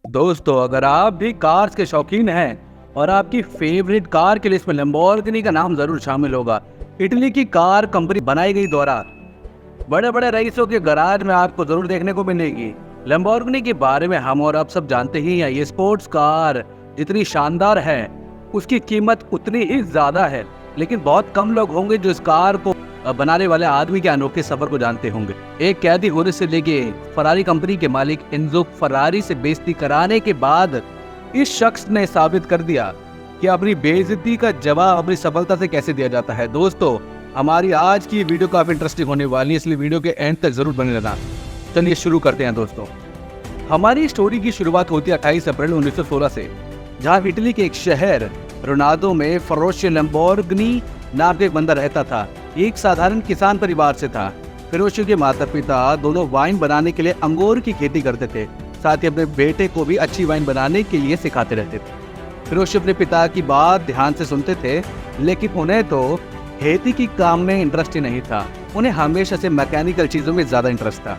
दोस्तों, अगर आप भी कार्स के शौकीन हैं और आपकी फेवरेट कार की लिस्ट में लैम्बोर्गिनी का नाम जरूर शामिल होगा। इटली की कार कंपनी बनाई गई द्वारा बड़े बड़े रईसों के गराज में आपको जरूर देखने को मिलेगी। लैम्बोर्गिनी के बारे में हम और आप सब जानते ही हैं। ये स्पोर्ट्स कार जितनी शानदार है उसकी कीमत उतनी ही ज्यादा है, लेकिन बहुत कम लोग होंगे जो इस कार को बनाने वाले आदमी के अनोखे सफर को जानते होंगे। एक कैदी होने से लेके फरारी कंपनी के मालिक एनजो फरारी से बेइज्जती कराने के बाद इस शख्स ने साबित कर दिया कि अपनी बेइज्जती का जवाब अपनी सफलता से कैसे दिया जाता है। दोस्तों, हमारी आज की वीडियो काफी इंटरेस्टिंग होने वाली है, इसलिए वीडियो के एंड तक जरूर बने रहना। चलिए शुरू करते हैं। दोस्तों, हमारी स्टोरी की शुरुआत होती है 28 अप्रैल 1916 से, जहां इटली के एक शहर रोनाल्डो में फेरुच्चो लैम्बोर्गिनी नाम का एक बंदा रहता था। एक साधारण किसान परिवार से था। फेरुच्चो के माता पिता दोनों वाइन बनाने के लिए अंगूर की खेती करते थे, साथ ही अपने बेटे को भी अच्छी वाइन बनाने के लिए सिखाते रहते थे। फेरुच्चो अपने पिता की बात ध्यान से सुनते थे, लेकिन उन्हें तो खेती की काम में इंटरेस्ट ही नहीं था। उन्हें हमेशा से मैकेनिकल चीजों में ज्यादा इंटरेस्ट था।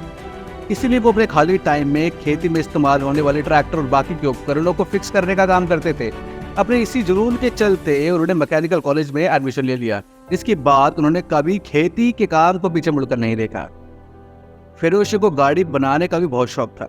इसीलिए वो अपने खाली टाइम में खेती में इस्तेमाल होने वाले ट्रैक्टर और बाकी के उपकरणों को फिक्स करने का काम करते थे। अपने इसी जुनून के चलते उन्होंने मैकेनिकल कॉलेज में एडमिशन ले लिया। इसके बाद उन्होंने कभी खेती के काम को पीछे मुड़कर नहीं देखा। फेरुच्चो को गाड़ी बनाने का भी बहुत शौक था।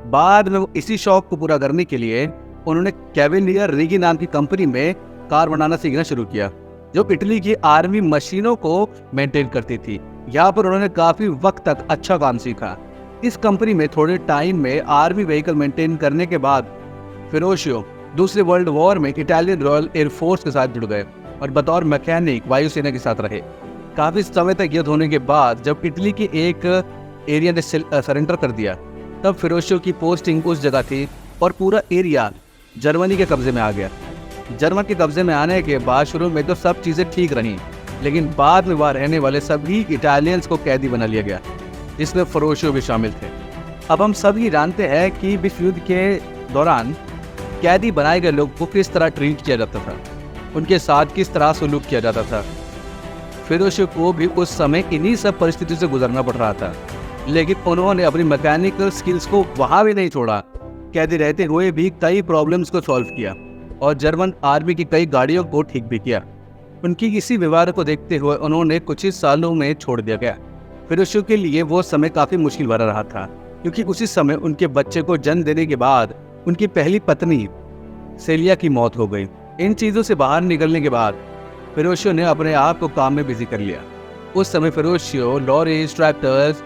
बाद में इसी शौक को पूरा करने के लिए उन्होंने कैवेलियर रिगी नाम की कंपनी में कार बनाना सीखना शुरू किया, जो इटली की आर्मी मशीनों को मेंटेन करती थी। यहाँ पर उन्होंने काफी वक्त तक अच्छा काम सीखा। इस कंपनी में थोड़े टाइम में आर्मी व्हीकल मेंटेन करने के बाद फेरुच्चो दूसरे वर्ल्ड वॉर में इटालियन रॉयल एयरफोर्स के साथ जुड़ गए और बतौर मैकेनिक वायुसेना के साथ रहे। काफी समय तक युद्ध होने के बाद जब इटली के एक एरिया ने सरेंडर कर दिया, तब फेरुच्चो की पोस्टिंग उस जगह थी और पूरा एरिया जर्मनी के कब्जे में आ गया। जर्मन के कब्जे में आने के बाद शुरू में तो सब चीजें ठीक रहीं, लेकिन बाद में वहाँ रहने वाले सभी इटालियंस को कैदी बना लिया गया, जिसमें फेरुच्चो भी शामिल थे। अब हम सभी जानते हैं कि विश्व युद्ध के दौरान कैदी बनाए गए लोग को किस तरह ट्रीट किया जाता था, उनके साथ किस तरह सलूक किया जाता था। फेरुच्चो को भी उस समय इन्हीं सब परिस्थितियों से गुजरना पड़ रहा था, लेकिन उन्होंने अपनी मैकेनिकल स्किल्स को वहां भी नहीं छोड़ा। कैदी रहते हुए भी कई प्रॉब्लम्स को सॉल्व किया और जर्मन आर्मी की कई गाड़ियों को ठीक भी किया। उनकी इसी व्यवहार को देखते हुए उन्होंने कुछ ही सालों में छोड़ दिया गया। फेरुच्चो के लिए वो समय काफी मुश्किल भरा रहा था, क्योंकि उसी समय उनके बच्चे को जन्म देने के बाद उनकी पहली पत्नी सेलिया की मौत हो गई। इन चीज़ों से बाहर निकलने के बाद फेरुच्चो ने अपने आप को काम में बिजी कर लिया। उस समय फेरुच्चो लॉरीज, ट्रैक्टर्स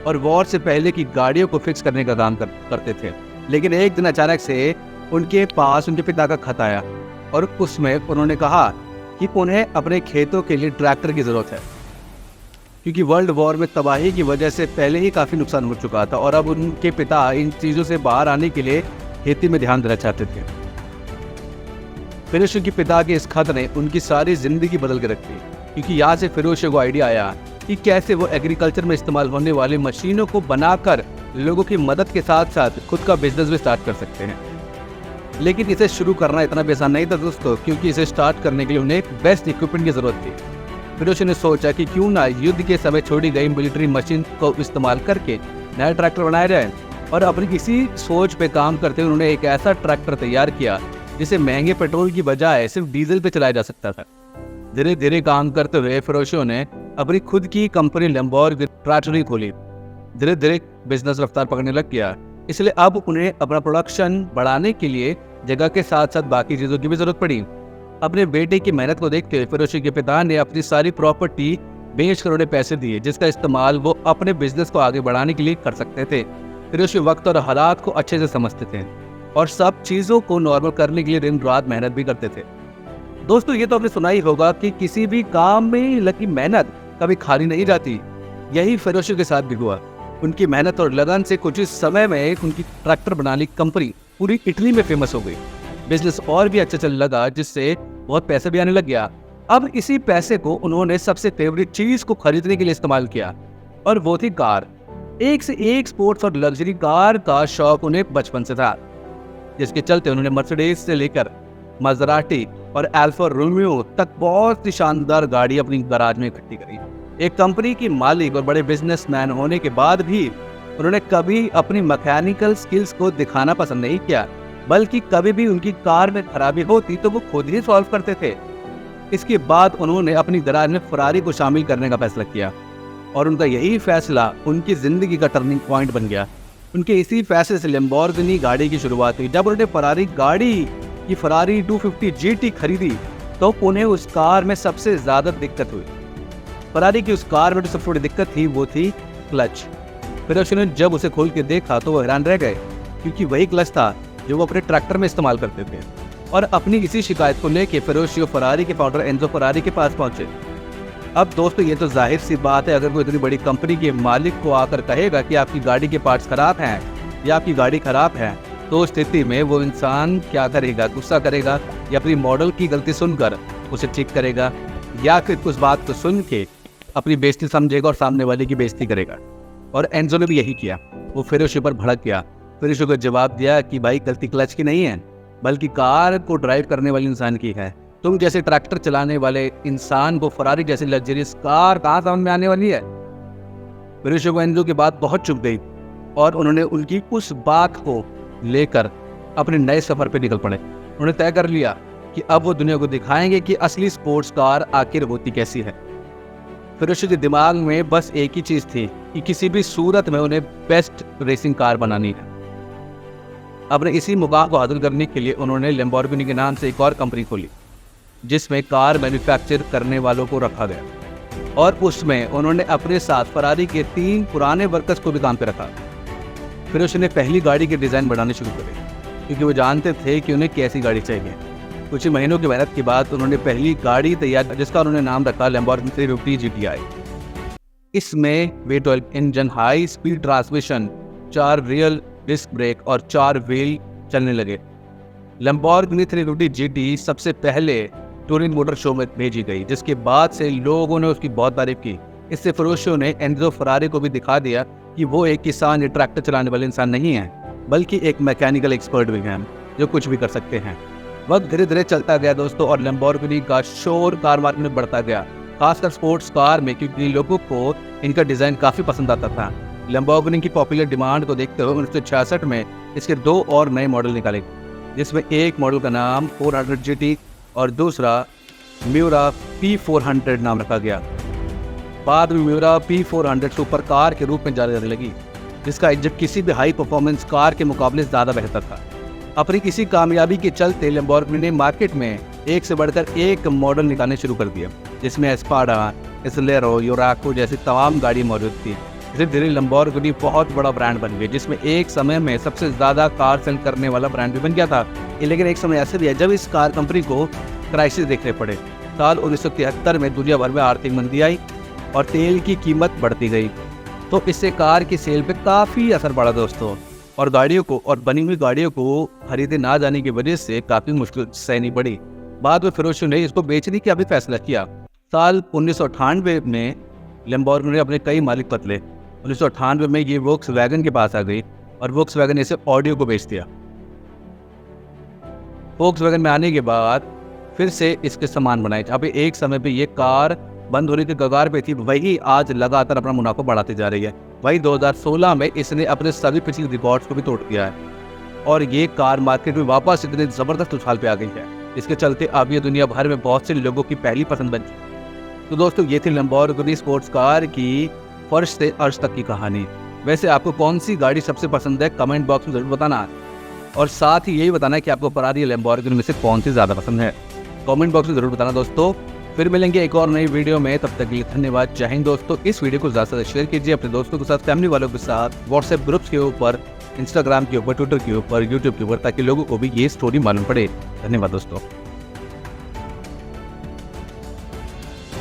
और वॉर से पहले की गाड़ियों को फिक्स करने का काम करते थे। लेकिन एक दिन अचानक से उनके पास उनके पिता का खत आया और उसमें उन्होंने कहा कि उन्हें अपने खेतों के लिए ट्रैक्टर की ज़रूरत है, क्योंकि वर्ल्ड वॉर में तबाही की वजह से पहले ही काफ़ी नुकसान हो चुका था और अब उनके पिता इन चीज़ों से बाहर आने के लिए खेती में ध्यान देना चाहते थे। फेरुच्चो के पिता के इस खत ने उनकी सारी जिंदगी बदल के रख दी, क्योंकि यहाँ से फेरुच्चो को आइडिया आया कि कैसे वो एग्रीकल्चर में इस्तेमाल होने वाली मशीनों को बनाकर लोगों की मदद के साथ साथ खुद का बिजनेस भी स्टार्ट कर सकते हैं। लेकिन इसे शुरू करना इतना भी आसान नहीं था दोस्तों, क्योंकि इसे स्टार्ट करने के लिए उन्हें बेस्ट इक्विपमेंट की जरूरत थी। फेरुच्चो ने सोचा कि क्यों ना युद्ध के समय छोड़ी गई मिलिट्री मशीन को इस्तेमाल करके नया ट्रैक्टर बनाया जाए, और अपनी इसी सोच पे काम करते हुए उन्होंने एक ऐसा ट्रैक्टर तैयार किया जिसे महंगे पेट्रोल की बजाय सिर्फ डीजल पे चलाया जा सकता था। धीरे धीरे काम करते हुए फेरुच्चो ने अपनी खुद की कंपनी लैम्बोर्गिनी ट्रैक्टरी खोली। धीरे धीरे बिजनेस रफ्तार पकड़ने लग गया, इसलिए अब उन्हें अपना प्रोडक्शन बढ़ाने के लिए जगह के साथ साथ बाकी चीज़ों की भी जरूरत पड़ी। अपने बेटे की मेहनत को देखते हुए फेरुच्चो के पिता ने अपनी सारी प्रॉपर्टी बेचकर उन्हें पैसे दिए, जिसका इस्तेमाल वो अपने बिजनेस को आगे बढ़ाने के लिए कर सकते थे। फेरुच्चो वक्त और हालात को अच्छे से समझते थे और सब चीज़ों को नॉर्मल करने के लिए दिन रात मेहनत भी करते थे। दोस्तों, ये तो आपने सुना ही होगा कि किसी भी काम में लगी मेहनत कभी खाली नहीं जाती। यही फेरुच्चो के साथ भी हुआ। उनकी मेहनत और लगन से कुछ ही समय में उनकी ट्रैक्टर बनाने की कंपनी पूरी इटली में फेमस हो गई। बिजनेस और भी अच्छा चलने लगा, जिससे बहुत पैसे भी आने लग गया। अब इसी पैसे को उन्होंने सबसे फेवरेट चीज को खरीदने के लिए इस्तेमाल किया, और वो थी कार। एक से एक स्पोर्ट्स और लग्जरी कार का शौक उन्हें बचपन से था, जिसके चलते उन्होंने मर्सिडीज से लेकर मज़राटी और अल्फा रोमियो तक बहुत सी शानदार गाड़ी अपनी गराज में इकट्ठी करी। एक कंपनी की मालिक और बड़े बिजनेसमैन होने के बाद भी उन्होंने कभी अपनी मैकेनिकल स्किल्स को दिखाना पसंद नहीं किया, बल्कि कभी भी उनकी कार में खराबी होती तो वो खुद ही सॉल्व करते थे। इसके बाद उन्होंने अपनी गैराज में फरारी को शामिल करने का फैसला किया और उनका यही फैसला उनकी ज़िंदगी का टर्निंग पॉइंट बन गया। उनके इसी फैसले से लैम्बोर्गिनी गाड़ी की शुरुआत हुई। जब उन्होंने फरारी गाड़ी की फरारी 250 GT खरीदी तो उन्हें उस कार में सबसे ज़्यादा दिक्कत हुई। फरारी की उस कार में जो सबसे बड़ी दिक्कत थी वो थी क्लच। फिर उन्होंने जब उसे खोल के देखा तो वो हैरान रह गए, क्योंकि वही क्लच था जो वो अपने ट्रैक्टर में इस्तेमाल करते थे। और अपनी इसी शिकायत को लेके फिरोशियो फरारी के फाउंडर एंजो फरारी के पास पहुंचे। अब दोस्तों ये तो जाहिर सी बात है, अगर कोई इतनी बड़ी कंपनी के मालिक को आकर कहेगा कि आपकी गाड़ी के पार्ट्स खराब हैं या आपकी गाड़ी खराब है, तो उस स्थिति में वो इंसान क्या करेगा? गुस्सा करेगा या अपनी मॉडल की गलती सुनकर उसे ठीक करेगा, या फिर उस बात को सुन के अपनी बेइज्जती समझेगा और सामने वाले की बेइज्जती करेगा। और एंजो ने भी यही किया। वो फिरोशियो पर भड़क गया। फिरोशियो को जवाब दिया कि भाई गलती क्लच की नहीं है, बल्कि कार को ड्राइव करने वाले इंसान की है। तुम जैसे ट्रैक्टर चलाने वाले इंसान को फरारी जैसी लग्जरियस कार कहाँ समझ में आने वाली है? फिरोशियो को एंजो की बात बहुत चुभ गई और उन्होंने उनकी उस बात को लेकर अपने नए सफर पे निकल पड़े। उन्होंने तय कर लिया कि अब वो दुनिया को दिखाएंगे कि असली स्पोर्ट्स कार आखिर होती कैसी है। फिरोशियो के दिमाग में बस एक ही चीज़ थी कि किसी भी सूरत में उन्हें बेस्ट रेसिंग कार बनानी है। अपने इसी मुकाम को हासिल करने के लिए उन्होंने लैम्बोर्गिनी के नाम से एक और कंपनी खोली, जिसमें कार मैन्युफैक्चर करने वालों को रखा गया और उसमें उन्होंने अपने साथ फरारी के 3 पुराने वर्कर्स को भी काम पे रखा। फिर उसने पहली गाड़ी के डिज़ाइन बनाने शुरू करे, क्योंकि वो जानते थे कि उन्हें कैसी गाड़ी चाहिए। कुछ ही महीनों की मेहनत के बाद उन्होंने पहली गाड़ी तैयार की, जिसका उन्होंने नाम रखा लैम्बोर्गिनी 350 GTI। इसमें V12 engine, high speed transmission, 4 real disc brake और 4 व्हील चलने लगे। लैम्बोर्गिनी 350 GT सबसे पहले टूरिंग मोटर शो में भेजी गई, जिसके बाद से लोगों ने उसकी बहुत तारीफ की। इससे फिरोशियो ने एंजो फरारी को भी दिखा दिया कि वो एक किसान या ट्रैक्टर चलाने वाले इंसान नहीं है, बल्कि एक मैकेनिकल एक्सपर्ट भी हैं जो कुछ भी कर सकते हैं। वक्त धीरे धीरे चलता गया दोस्तों और लैम्बोर्गिनी का शोर कार मार्केट में बढ़ता गया, खासकर स्पोर्ट्स कार में, क्योंकि लोगों को इनका डिज़ाइन काफ़ी पसंद आता था। लैम्बोर्गिनी की पॉपुलर डिमांड को देखते हुए 1966 में इसके 2 और नए मॉडल निकाले, जिसमें एक मॉडल का नाम 400 GT और दूसरा म्यूरा P400 नाम रखा गया। बाद में म्यूरा P400 सुपर कार के रूप में जानी जाने लगी, जिसका इंजन किसी भी हाई परफॉर्मेंस कार के मुकाबले ज़्यादा बेहतर था। अपनी इसी कामयाबी के चलते लैम्बोर्गिनी ने मार्केट में एक से बढ़कर एक मॉडल निकालने शुरू कर दिया, जिसमें एस्पाडा, एसलेरो, यूराको जैसी तमाम गाड़ी मौजूद थी। धीरे धीरे लैम्बोर्गिनी बहुत बड़ा ब्रांड बन गई, जिसमें एक समय में सबसे ज़्यादा कार सेल करने वाला ब्रांड भी बन गया था। लेकिन एक समय ऐसे भी है जब इस कार कंपनी को क्राइसिस देखने पड़े। साल 1973 में दुनिया भर में आर्थिक मंदी आई और तेल की कीमत बढ़ती गई, तो इससे कार की सेल पे काफ़ी असर पड़ा दोस्तों, और गाड़ियों को और बनी हुई गाड़ियों को खरीदे ना जाने की वजह से काफ़ी मुश्किल सहनी पड़ी। बाद में फिरोशियो ने इसको बेचने का भी फैसला किया। साल 1998 में लैम्बोर्गिनी ने अपने कई मालिक बदले। 1998 में ये वोक्सवैगन के पास आ गई और वोक्सवैगन ने इसे ऑडियो को बेच दिया। वोक्सवैगन में आने के बाद फिर से इसके सामान बनाए। अभी एक समय पे ये कार बंद होने के कगार पे थी, वही आज लगातार अपना मुनाफा बढ़ाती जा रही है। वही 2016 में इसने अपने सभी पिछले रिकॉर्ड्स को भी तोड़ दिया है और ये कार मार्केट में वापस इतने ज़बरदस्त उछाल पे आ गई है, इसके चलते अब ये दुनिया भर में बहुत से लोगों की पहली पसंद बन चुकी। तो दोस्तों ये थी लैम्बोर्गिनी स्पोर्ट्स कार की फर्श से अर्श तक की कहानी। वैसे आपको कौन सी गाड़ी सबसे पसंद है कमेंट बॉक्स में ज़रूर बताना, और साथ ही यही बताना कि आपको फरारी या लैम्बोर्गिनी में से कौन सी ज़्यादा पसंद है। कमेंट बॉक्स में ज़रूर बताना दोस्तों। फिर मिलेंगे एक और नई वीडियो में, तब तक के लिए धन्यवाद। जय हिंद दोस्तों। इस वीडियो को ज़्यादा से ज़्यादा शेयर कीजिए अपने दोस्तों के साथ, फैमिली वालों के साथ, व्हाट्सएप ग्रुप्स के ऊपर, इंस्टाग्राम के ऊपर, ट्विटर के ऊपर, यूट्यूब के ऊपर, ताकि लोगों को भी ये स्टोरी मालूम पड़े। धन्यवाद दोस्तों।